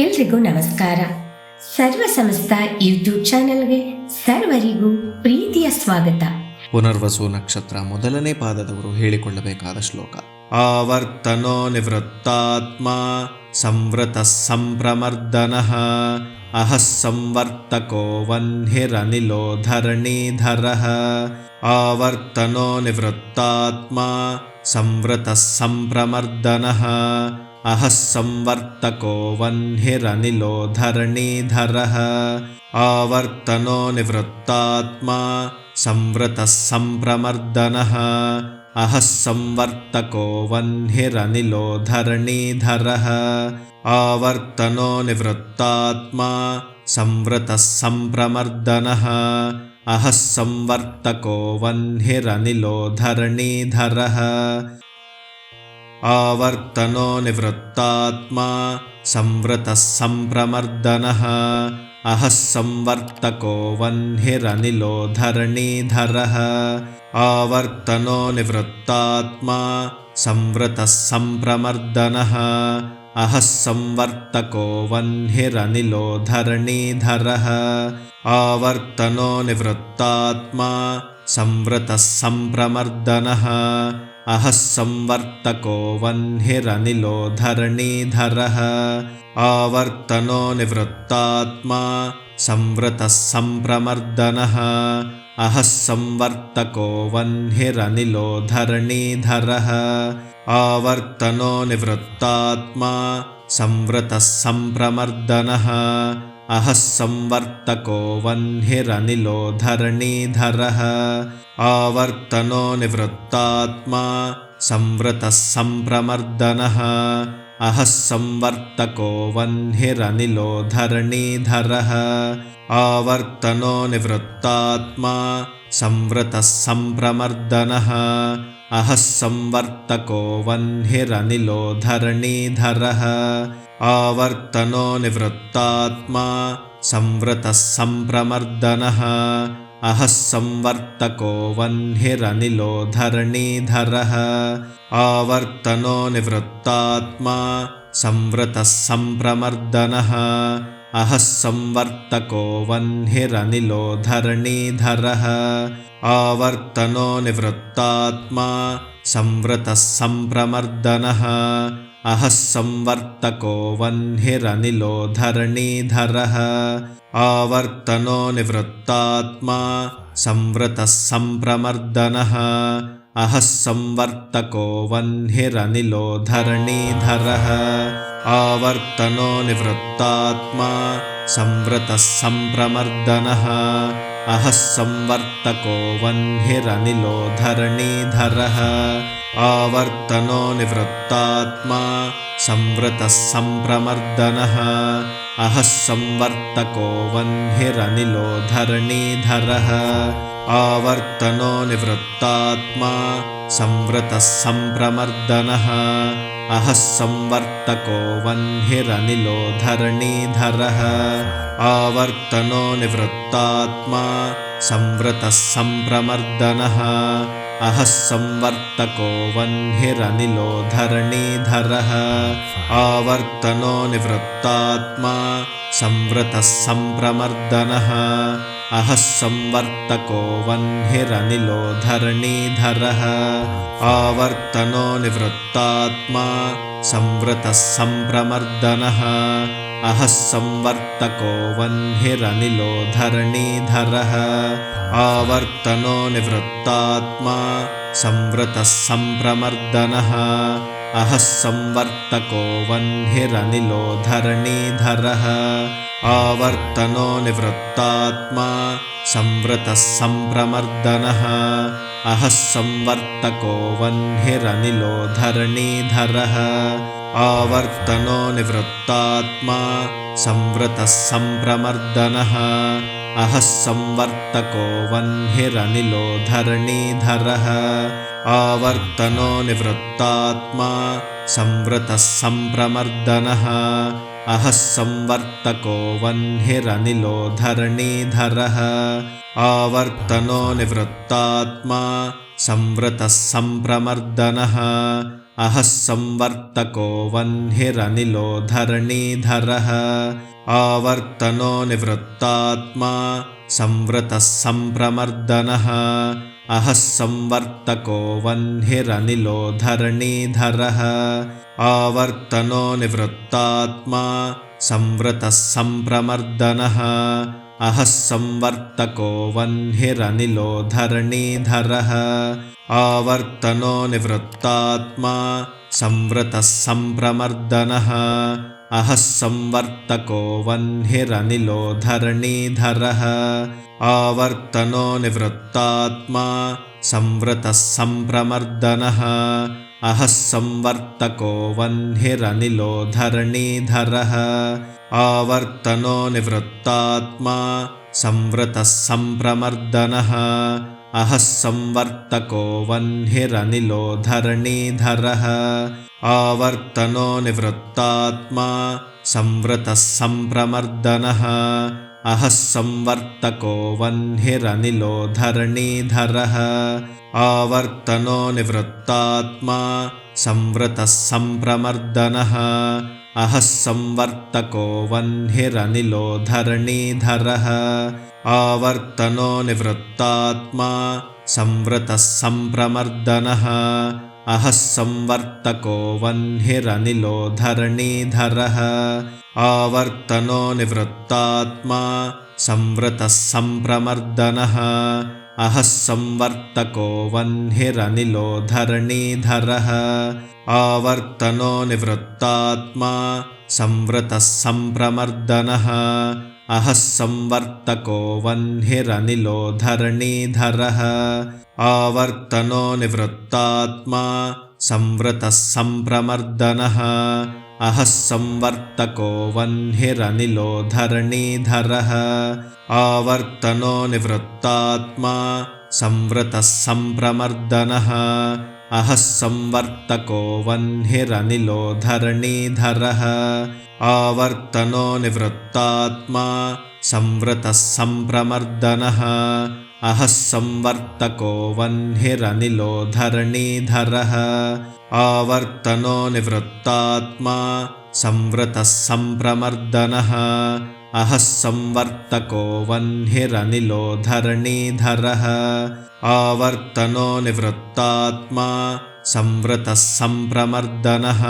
ಎಲ್ರಿಗೂ ನಮಸ್ಕಾರ. ಸರ್ವ ಸಮಸ್ತ ಯೂಟ್ಯೂಬ್ ಚಾನೆಲ್ಗೆ ಸರ್ವರಿಗೂ ಪ್ರೀತಿಯ ಸ್ವಾಗತ. ಪುನರ್ವಸು ನಕ್ಷತ್ರ ಮೊದಲನೇ ಪಾದದವರು ಹೇಳಿಕೊಳ್ಳಬೇಕಾದ ಶ್ಲೋಕ. ಆವರ್ತನೋ ನಿವೃತ್ತಾತ್ಮ ಸಂವೃತ ಸಂಪ್ರಮರ್ದನಃ ಅಹಃ ಸಂವರ್ತಕೋ ವನ್ಹಿರನಿಲೋ ಧರಣೀಧರಃ. ಆವರ್ತನೋ ನಿವೃತ್ತಾತ್ಮ ಸಂವೃತ ಸಂಪ್ರಮರ್ದನಃ ಅಹಃ ಸಂವರ್ತಕೋ ವನ್ಹಿರನಿಲೋ ಧರಣೀಧರಃ. ಆವರ್ತನೋ ನಿವೃತ್ತಾತ್ಮ ಸಂವೃತ ಸಂಪ್ರಮರ್ದನಃ ಅಹಃ ಸಂವರ್ತಕೋ ವನ್ಹಿರನಿಲೋ ಧರಣೀಧರಃ. ಆವರ್ತನೋ ನಿವೃತ್ತಾತ್ಮ ಸಂವೃತ ಸಂಪ್ರಮರ್ದನಃ ಅಹಃ ಸಂವರ್ತಕೋ ವನ್ಹಿರನಿಲೋ ಧರಣೀಧರಃ. ಆವರ್ತನೋ ನಿವೃತ್ತಾತ್ಮ ಸಂವೃತ ಸಂಪ್ರಮರ್ದನಃ ಅಹಃ ಸಂವರ್ತಕೋ ವನ್ಹಿರನಿಲೋ ಧರಣೀಧರಃ. ಆವರ್ತನೋ ನಿವೃತ್ತಾತ್ಮ ಸಂವೃತ ಸಂಪ್ರಮರ್ದನಃ ಅಹಃ ಸಂವರ್ತಕೋ ವನ್ಹಿರನಿಲೋ ಧರಣೀಧರಃ. ಆವರ್ತನೋ ನಿವೃತ್ತಾತ್ಮ ಸಂವೃತ ಸಂಪ್ರಮರ್ದನಃ ಅಹಃ ಸಂವರ್ತಕೋ ವನ್ಹಿರನಿಲೋ ಧರಣೀಧರಃ. ಆವರ್ತನೋ ನಿವೃತ್ತಾತ್ಮ ಸಂವೃತ ಸಂಪ್ರಮರ್ದನಃ ಅಹಃ ಸಂವರ್ತಕೋ ವನ್ಹಿರನಿಲೋ ಧರಣೀಧರಃ. ಆವರ್ತನೋ ನಿವೃತ್ತಾತ್ಮ ಸಂವೃತ ಸಂಪ್ರಮರ್ದನಃ ಅಹಃ ಸಂವರ್ತಕೋ ವನ್ಹಿರನಿಲೋ ಧರಣೀಧರಃ. ಆವರ್ತನೋ ನಿವೃತ್ತಾತ್ಮ ಸಂವೃತ ಸಂಪ್ರಮರ್ದನಃ ಅಹಃ ಸಂವರ್ತಕೋ ವನ್ಹಿರನಿಲೋ ಧರಣೀಧರಃ. ಆವರ್ತನೋ ನಿವೃತ್ತಾತ್ಮ ಸಂವೃತ ಸಂಪ್ರಮರ್ದನಃ ಅಹಃ ಸಂವರ್ತಕೋ ವನ್ಹಿರನಿಲೋ ಧರಣೀಧರಃ. ಆವರ್ತನೋ ನಿವೃತ್ತಾತ್ಮ ಸಂವೃತ ಸಂಪ್ರಮರ್ದನಃ ಅಹಃ ಸಂವರ್ತಕೋ ವನ್ಹಿರನಿಲೋ ಧರಣೀಧರಃ. ಆವರ್ತನೋ ನಿವೃತ್ತಾತ್ಮ ಸಂವೃತ ಸಂಪ್ರಮರ್ದನಃ ಅಹಃ ಸಂವರ್ತಕೋ ವನ್ಹಿರನಿಲೋ ಧರಣೀಧರಃ. ಆವರ್ತನೋ ನಿವೃತ್ತಾತ್ಮ ಸಂವೃತ ಸಂಪ್ರಮರ್ದನಃ ಅಹಃ ಸಂವರ್ತಕೋ ವನ್ಹಿರನಿಲೋ ಧರಣೀಧರಃ. ಆವರ್ತನೋ ನಿವೃತ್ತಾತ್ಮ ಸಂವೃತ ಸಂಪ್ರಮರ್ದನಃ ಅಹಃ ಸಂವರ್ತಕೋ ವನ್ಹಿರನಿಲೋ ಧರಣೀಧರಃ. ಆವರ್ತನೋ ನಿವೃತ್ತಾತ್ಮ ಸಂವೃತ ಸಂಪ್ರಮರ್ದನಃ ಅಹಃ ಸಂವರ್ತಕೋ ವನ್ಹಿರನಿಲೋ ಧರಣೀಧರಃ. ಆವರ್ತನೋ ನಿವೃತ್ತಾತ್ಮ ಸಂವೃತ ಸಂಪ್ರಮರ್ದನಃ ಅಹಃ ಸಂವರ್ತಕೋ ವನ್ಹಿರನಿಲೋ ಧರಣೀಧರಃ. ಆವರ್ತನೋ ನಿವೃತ್ತಾತ್ಮ ಸಂವೃತ ಸಂಪ್ರಮರ್ದನಃ ಅಹಃ ಸಂವರ್ತಕೋ ವನ್ಹಿರನಿಲೋ ಧರಣೀಧರಃ. ಆವರ್ತನೋ ನಿವೃತ್ತಾತ್ಮ ಸಂವೃತ ಸಂಪ್ರಮರ್ದನಃ ಅಹಃ ಸಂವರ್ತಕೋ ವನ್ಹಿರನಿಲೋ ಧರಣೀಧರಃ. ಆವರ್ತನೋ ನಿವೃತ್ತಾತ್ಮ ಸಂವೃತ ಸಂಪ್ರಮರ್ದನಃ ಅಹಃ ಸಂವರ್ತಕೋ ವನ್ಹಿರನಿಲೋ ಧರಣೀಧರಃ. ಆವರ್ತನೋ ನಿವೃತ್ತಾತ್ಮ ಸಂವೃತ ಸಂಪ್ರಮರ್ದನಃ ಅಹಃ ಸಂವರ್ತಕೋ ವನ್ಹಿರನಿಲೋ ಧರಣೀಧರಃ. ಆವರ್ತನೋ ನಿವೃತ್ತಾತ್ಮ ಸಂವೃತ ಸಂಪ್ರಮರ್ದನಃ ಅಹಃ ಸಂವರ್ತಕೋ ವನ್ಹಿರನಿಲೋ ಧರಣೀಧರಃ. ಆವರ್ತನೋ ನಿವೃತ್ತಾತ್ಮ ಸಂವೃತ ಸಂಪ್ರಮರ್ದನಃ ಅಹಃ ಸಂವರ್ತಕೋ ವನ್ಹಿರನಿಲೋ ಧರಣೀಧರಃ. ಆವರ್ತನೋ ನಿವೃತ್ತಾತ್ಮ ಸಂವೃತ ಸಂಪ್ರಮರ್ದನಃ ಅಹಃ ಸಂವರ್ತಕೋ ವನ್ಹಿರನಿಲೋ ಧರಣೀಧರಃ. ಆವರ್ತನೋ ನಿವೃತ್ತಾತ್ಮ ಸಂವೃತ ಸಂಪ್ರಮರ್ದನಃ ಅಹಃ ಸಂವರ್ತಕೋ ವನ್ಹಿರನಿಲೋ ಧರಣೀಧರಃ. ಆವರ್ತನೋ ನಿವೃತ್ತಾತ್ಮ ಸಂವೃತ ಸಂಪ್ರಮರ್ದನಃ अहः संवर्तको वह्निरनिलो धरणीधरः आवर्तनो निवृत्तात्मा संवृतः सम्प्रमर्दनः अहः संवर्तको वह्निरनिलो धरणीधरः आवर्तनो निवृत्तात्मा संवृतः सम्प्रमर्दनः अहः संवर्तको वह्निरनिलो धरणीधरः आवर्तनो निवृत्तात्मा संवृतः सम्प्रमर्दनः अहः संवर्तको वह्निरनिलो धरणीधरः आवर्तनो निवृत्तात्मा संवृतः सम्प्रमर्दनः अहः संवर्तको वह्निरनिलो धरणीधरः आवर्तनो निवृत्तात्मा संवृतः सम्प्रमर्दनः अहः संवर्तको वह्निरनिलो धरणीधरः आवर्तनो निवृत्तात्मा संवृतः सम्प्रमर्दनः अहः संवर्तको वह्निरनिलो धरणीधरः आवर्तनो निवृत्तात्मा संवृतः सम्प्रमर्दनः अहः संवर्तको वह्निरनिलो धरणीधरः आवर्तनो निवृत्तात्मा संवृतः सम्प्रमर्दनः अहः संवर्तको वह्निरनिलो धरणीधरः आवर्तनो निवृत्तात्मा संवृतः सम्प्रमर्दनः अहः संवर्तको वह्निरनिलो धरणीधरः आवर्तनो निवृत्तात्मा संवृतः सम्प्रमर्दनः अहः संवर्तको वह्निरनिलो धरणीधरः आवर्तनो निवृत्तात्मा संवृतः सम्प्रमर्दनः अहः संवर्तको वह्निरनिलो धरणीधरः आवर्तनो निवृत्तात्मा संवृतः सम्प्रमर्दनः अहः संवर्तको वह्निरनिलो धरणीधरः आवर्तनो निवृत्तात्मा संवृतः सम्प्रमर्दनः अहः संवर्तको वह्निरनिलो धरणीधरः आवर्तनो निवृत्तात्मा संवृतः सम्प्रमर्दनः अहः संवर्तको वह्निरनिलो धरणीधरः आवर्तनो निवृत्तात्मा संवृतः सम्प्रमर्दनः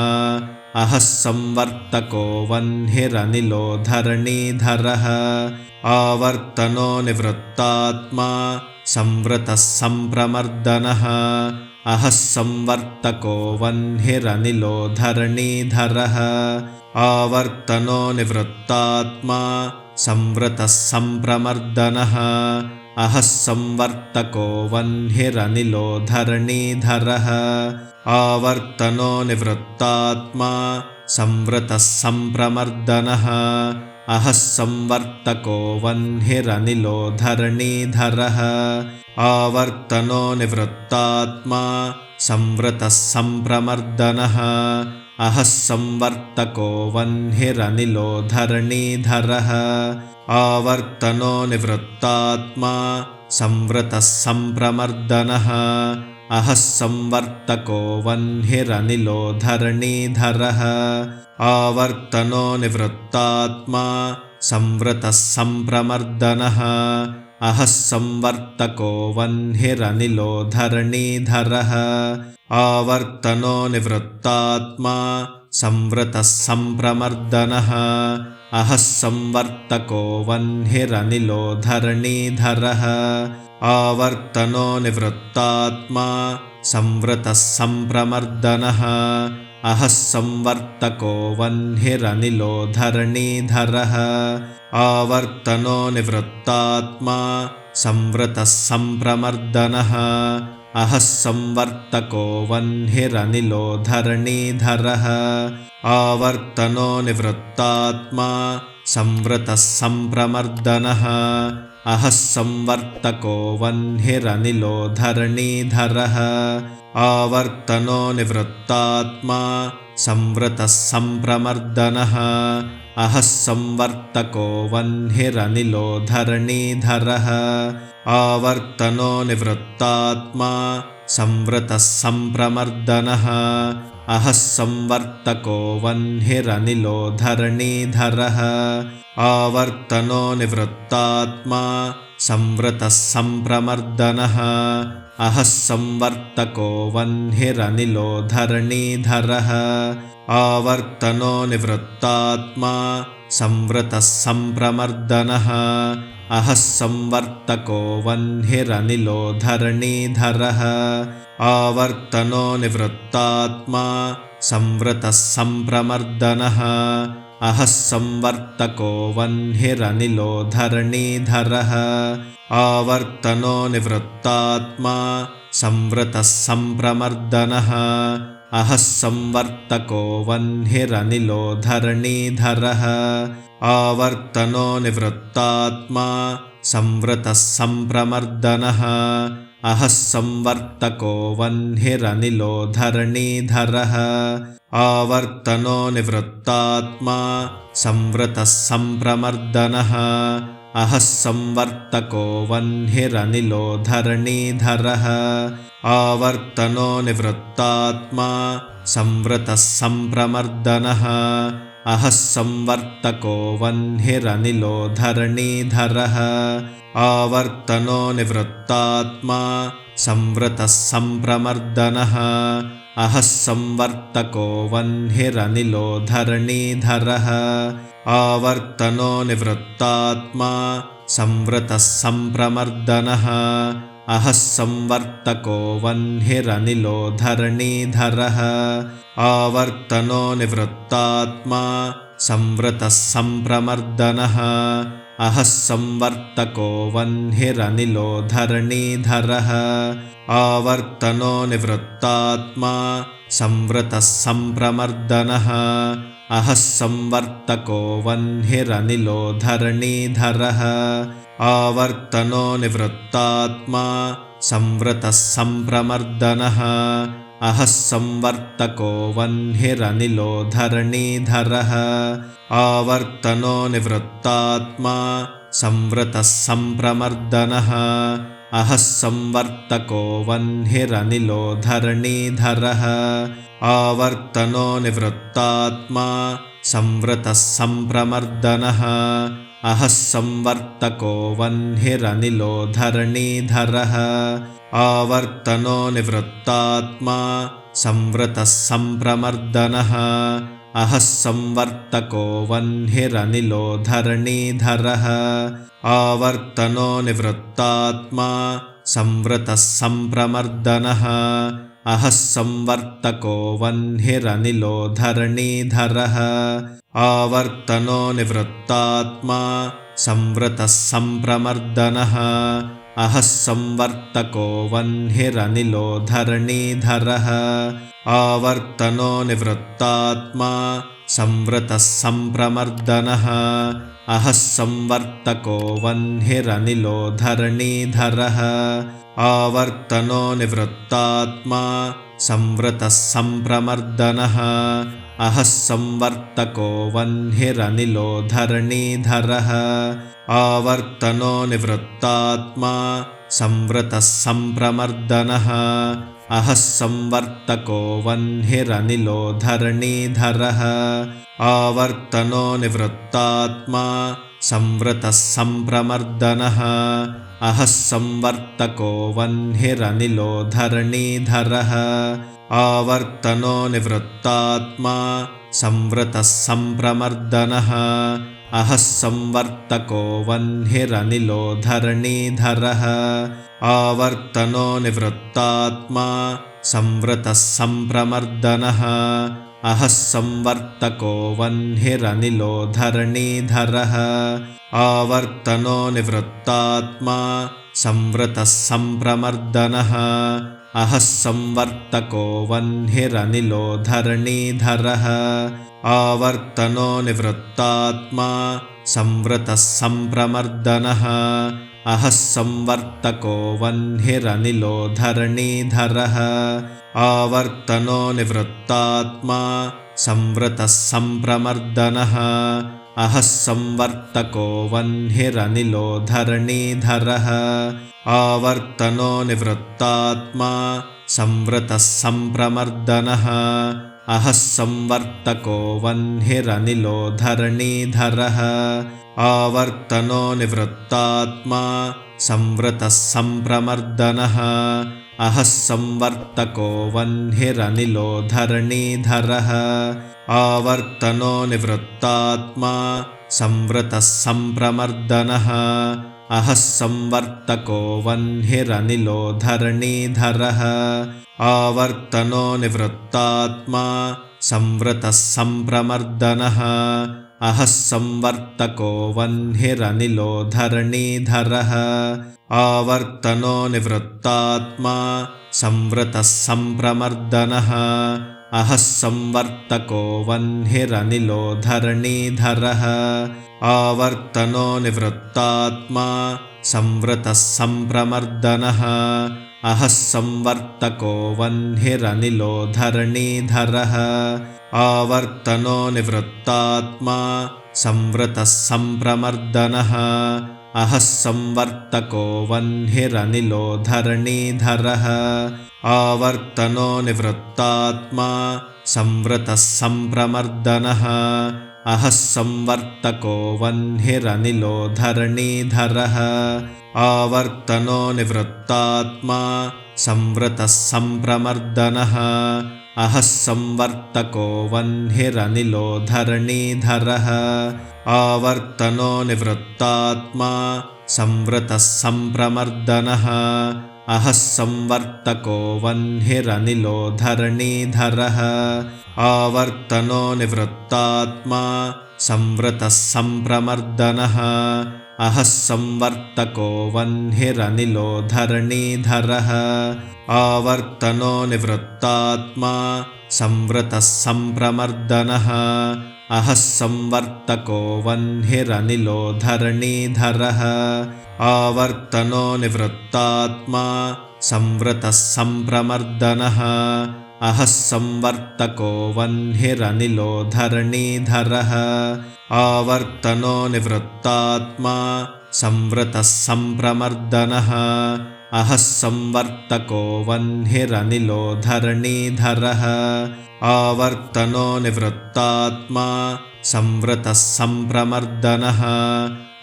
अहः संवर्तको वह्निरनिलो धरणीधरः आवर्तनो निवृत्तात्मा संवृतः सम्प्रमर्दनः अहः संवर्तको वह्निरनिलो धरणीधरः आवर्तनो निवृत्तात्मा संवृतः सम्प्रमर्दनः अहः संवर्तको वह्निरनिलो धरणीधरः आवर्तनो निवृत्तात्मा संवृतः सम्प्रमर्दनः अहः संवर्तको वह्निरनिलो धरणीधरः आवर्तनो निवृत्तात्मा संवृतः सम्प्रमर्दनः अहः संवर्तको वह्निरनिलो धरणीधरः आवर्तनो निवृत्तात्मा संवृतः सम्प्रमर्दनः अहः संवर्तको वह्निरनिलो धरणीधरः आवर्तनो निवृत्तात्मा संवृतः सम्प्रमर्दनः अहः संवर्तको वह्निरनिलो धरणीधरः आवर्तनो निवृत्तात्मा संवृतः सम्प्रमर्दनः अहः संवर्तको वह्निरनिलो धरणीधरः आवर्तनो निवृत्तात्मा संवृतः सम्प्रमर्दनः अहः संवर्तको वह्निरनिलो धरणीधरः आवर्तनो निवृत्तात्मा संवृतः सम्प्रमर्दनः अहः संवर्तको वह्निरनिलो धरणीधरः आवर्तनो निवृत्तात्मा संवृतः सम्प्रमर्दनः अहः संवर्तको वह्निरनिलो धरणीधरः आवर्तनो निवृत्तात्मा संवृतः सम्प्रमर्दनः अहः संवर्तको वह्निरनिलो धरणीधरः आवर्तनो निवृत्तात्मा संवृतः सम्प्रमर्दनः अहः संवर्तको वह्निरनिलो धरणीधरः आवर्तनो निवृत्तात्मा संवृतः सम्प्रमर्दनः अहः संवर्तको वह्निरनिलो धरणीधरः आवर्तनो निवृत्तात्मा संवृतः सम्प्रमर्दनः अहः संवर्तको वह्निरनिलो धरणीधरः आवर्तनो निवृत्तात्मा संवृतः सम्प्रमर्दनः अहः संवर्तको वह्निरनिलो धरणीधरः आवर्तनो निवृत्तात्मा संवृतः सम्प्रमर्दनः अहः संवर्तको वह्निरनिलो धरणीधरः आवर्तनो निवृत्तात्मा संवृतः सम्प्रमर्दनः अहः संवर्तको वह्निरनिलो धरणीधरः आवर्तनो निवृत्तात्मा संवृतः सम्प्रमर्दनः अहः संवर्तको वह्निरनिलो धरणीधरः आवर्तनो निवृत्तात्मा संवृतः सम्प्रमर्दनः अहः संवर्तको वह्निरनिलो धरणीधरः आवर्तनो निवृत्तात्मा संवृतः सम्प्रमर्दनः अहः संवर्तको वह्निरनिलो धरणीधरः आवर्तनो निवृत्तात्मा संवृतः सम्प्रमर्दनः अहः संवर्तको वह्निरनिलो धरणीधरः आवर्तनो निवृत्तात्मा संवृतः सम्प्रमर्दनः अहः संवर्तको वह्निरनिलो धरणीधरः आवर्तनो निवृत्तात्मा संवृतः सम्प्रमर्दनः अहः संवर्तको वह्निरनिलो धरणीधरः आवर्तनो निवृत्तात्मा संवृतः सम्प्रमर्दनः अहः संवर्तको वह्निरनिलो धरणीधरः आवर्तनो निवृत्तात्मा संवृतः सम्प्रमर्दनः अहः संवर्तको वह्निरनिलो धरणीधरः आवर्तनो निवृत्तात्मा संवृतः सम्प्रमर्दनः अहः संवर्तको वह्निरनिलो धरणीधरः आवर्तनो निवृत्तात्मा संवृतः सम्प्रमर्दनः अहः संवर्तको वह्निरनिलो धरणीधरः आवर्तनो निवृत्तात्मा संवृतः सम्प्रमर्दनः अहः संवर्तको वह्निरनिलो धरणीधरः आवर्तनो निवृत्तात्मा संवृतः सम्प्रमर्दनः अहः संवर्तको वह्निरनिलो धरणीधरः आवर्तनो निवृत्तात्मा संवृतः सम्प्रमर्दनः अहः संवर्तको वह्निरनिलो धरणीधरः आवर्तनो निवृत्तात्मा संवृतः सम्प्रमर्दनः अहः संवर्तको वह्निरनिलो धरणीधरः आवर्तनो निवृत्तात्मा संवृतः सम्प्रमर्दनः अहः संवर्तको वह्निरनिलो धरणीधरः आवर्तनो निवृत्तात्मा संवृतः सम्प्रमर्दनः अहः संवर्तको वह्निरनिलो धरणीधरः आवर्तनो निवृत्तात्मा संवृतः सम्प्रमर्दनः अहः संवर्तको वह्निरनिलो धरणीधरः आवर्तनो निवृत्तात्मा संवृतः सम्प्रमर्दनः अहः संवर्तको वह्निरनिलो धरणीधरः आवर्तनो निवृत्तात्मा संवृतः सम्प्रमर्दनः अहः संवर्तको वह्निरनिलो धरणीधरः आवर्तनो निवृत्तात्मा संवृतः सम्प्रमर्दनः अहः संवर्तको वह्निरनिलो धरणीधरः आवर्तनो निवृत्तात्मा संवृतः सम्प्रमर्दनः अहः संवर्तको वह्निरनिलो धरणीधरः आवर्तनो निवृत्तात्मा संवृतः सम्प्रमर्दनः अहः संवर्तको वह्निरनिलो धरणीधरः आवर्तनो निवृत्तात्मा संवृतः सम्प्रमर्दनः अहः संवर्तको वह्निरनिलो धरणीधरः आवर्तनो निवृत्तात्मा संवृतः सम्प्रमर्दनः अहः संवर्तको वह्निरनिलो धरणीधरः आवर्तनो निवृत्तात्मा संवृतः सम्प्रमर्दनः अहः संवर्तको वह्निरनिलो धरणीधरः आवर्तनो निवृत्तात्मा संवृतः सम्प्रमर्दनः अहः संवर्तको वह्निरनिलो धरणीधरः आवर्तनो निवृत्तात्मा संवृतः सम्प्रमर्दनः अहः संवर्तको वह्निरनिलो धरणीधरः आवर्तनो निवृत्तात्मा संवृतः सम्प्रमर्दनः अहः संवर्तको वह्निरनिलो धरणीधरः आवर्तनो निवृत्तात्मा संवृतः सम्प्रमर्दनः अहः संवर्तको वह्निरनिलो धरणीधरः आवर्तनो निवृत्तात्मा संवृतः सम्प्रमर्दनः अहः संवर्तको वह्निरनिलो धरणीधरः आवर्तनो निवृत्तात्मा संवृतः सम्प्रमर्दनः अहः संवर्तको वह्निरनिलो धरणीधरः आवर्तनो निवृत्तात्मा संवृतः सम्प्रमर्दनः अहः संवर्तको वह्निरनिलो धरणीधरः आवर्तनो निवृत्तात्मा संवृतः सम्प्रमर्दनः अहः संवर्तको वह्निरनिलो धरणीधरः आवर्तनो निवृत्तात्मा संवृतः सम्प्रमर्दनः अहः संवर्तको वह्निरनिलो धरणीधरः आवर्तनो निवृत्तात्मा संवृतः सम्प्रमर्दनः अहः संवर्तको वह्निरनिलो धरणीधरः आवर्तनो निवृत्तात्मा संवृतः सम्प्रमर्दनः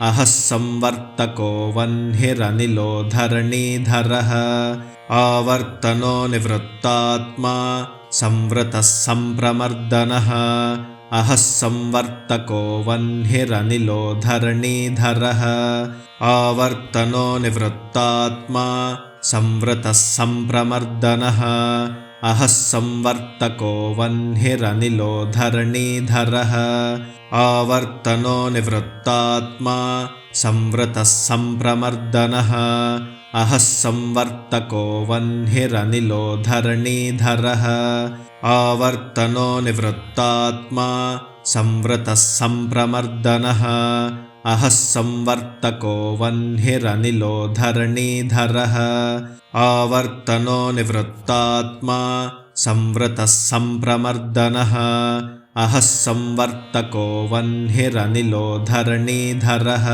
अहः संवर्तको वह्निरनिलो धरणीधरः आवर्तनो निवृत्तात्मा संवृतः सम्प्रमर्दनः अहः संवर्तको वह्निरनिलो धरणीधरः आवर्तनो निवृत्तात्मा संवृतः सम्प्रमर्दनः अहः संवर्तको वह्निरनिलो धरणीधरः आवर्तनो निवृत्तात्मा संवृतः सम्प्रमर्दनः अहः संवर्तको वह्निरनिलो धरणीधरः आवर्तनो निवृत्तात्मा संवृतः सम्प्रमर्दनः अहः संवर्तको वह्निरनिलो धरणीधरः आवर्तनो निवृत्तात्मा संवृतः सम्प्रमर्दनः अहः संवर्तको वह्निरनिलो धरणीधरः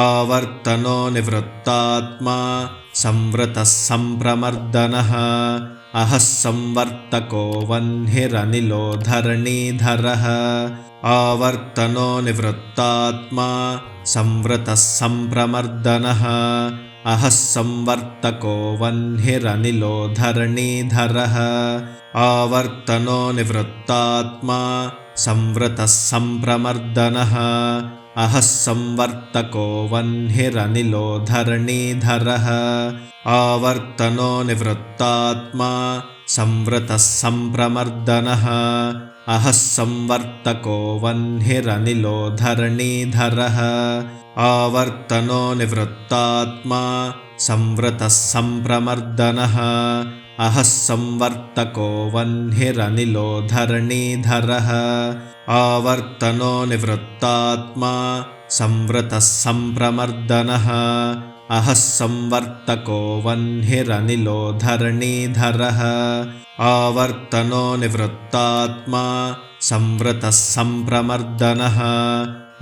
आवर्तनो निवृत्तात्मा संवृतः सम्प्रमर्दनः अहः संवर्तको वह्निरनिलो धरणीधरः आवर्तनो निवृत्तात्मा संवृतः सम्प्रमर्दनः अहः संवर्तको वह्निरनिलो धरणीधरः आवर्तनो निवृत्तात्मा संवृतः सम्प्रमर्दनः अहः संवर्तको वह्निरनिलो धरणीधरः आवर्तनो निवृत्तात्मा संवृतः सम्प्रमर्दनः अहः संवर्तको वह्निरनिलो धरणीधरः आवर्तनो निवृत्तात्मा संवृतः सम्प्रमर्दनः अहः संवर्तको वह्निरनिलो धरणीधरः आवर्तनो निवृत्तात्मा संवृतः सम्प्रमर्दनः अहः संवर्तको वह्निरनिलो धरणीधरः आवर्तनो निवृत्तात्मा संवृतः सम्प्रमर्दनः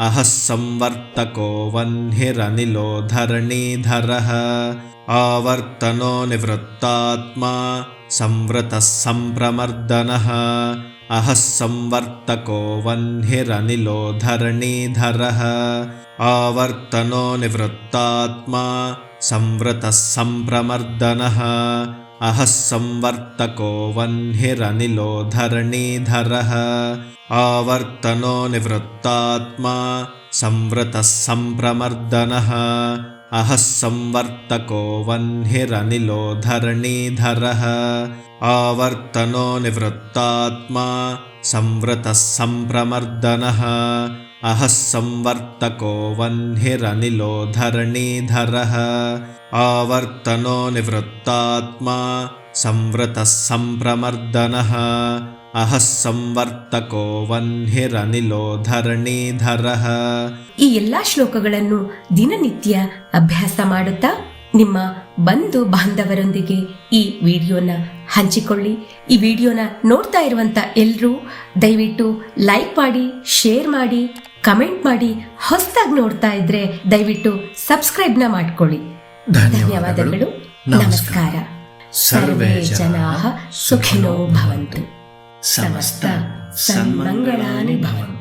अहः संवर्तको वह्निरनिलो धरणीधरः आवर्तनो निवृत्तात्मा संवृतः सम्प्रमर्दनः अहः संवर्तको वह्निरनिलो धरणीधरः आवर्तनो निवृत्तात्मा संवृतः सम्प्रमर्दनः अहः संवर्तको वह्निरनिलो धरणीधरः आवर्तनो निवृत्तात्मा संवृतः सम्प्रमर्दनः अहः संवर्तको वह्निरनिलो धरणीधरः आवर्तनो निवृत्तात्मा संवृतः सम्प्रमर्दनः अहः संवर्तको वह्निरनिलो धरणीधरः आवर्तनो निवृत्तात्मा संवृतः सम्प्रमर्दनः अहः संवर्तको वह्निरनिलो धरणीधरः. ಈ ಎಲ್ಲಾ ಶ್ಲೋಕಗಳನ್ನು ದಿನನಿತ್ಯ ಅಭ್ಯಾಸ ಮಾಡುತ್ತಾ ನಿಮ್ಮ ಬಂಧು ಬಾಂಧವರೊಂದಿಗೆ ಈ ವಿಡಿಯೋನ ಹಂಚಿಕೊಳ್ಳಿ. ಈ ವಿಡಿಯೋನ ನೋಡ್ತಾ ಇರುವಂತ ಎಲ್ಲರೂ ದಯವಿಟ್ಟು ಲೈಕ್ ಮಾಡಿ, ಶೇರ್ ಮಾಡಿ, ಕಮೆಂಟ್ ಮಾಡಿ. ಹೊಸದಾಗಿ ನೋಡ್ತಾ ಇದ್ರೆ ದಯವಿಟ್ಟು ಸಬ್ಸ್ಕ್ರೈಬ್ನ ಮಾಡ್ಕೊಳ್ಳಿ. ಧನ್ಯವಾದಗಳು. ನಮಸ್ಕಾರ. ಸರ್ವೇ ಜನಾಃ ಸುಖಿನೋ ಭವಂತು. ಸಮಸ್ತ ಸನ್ಮಂಗಳಾನಿ ಭವಂತು.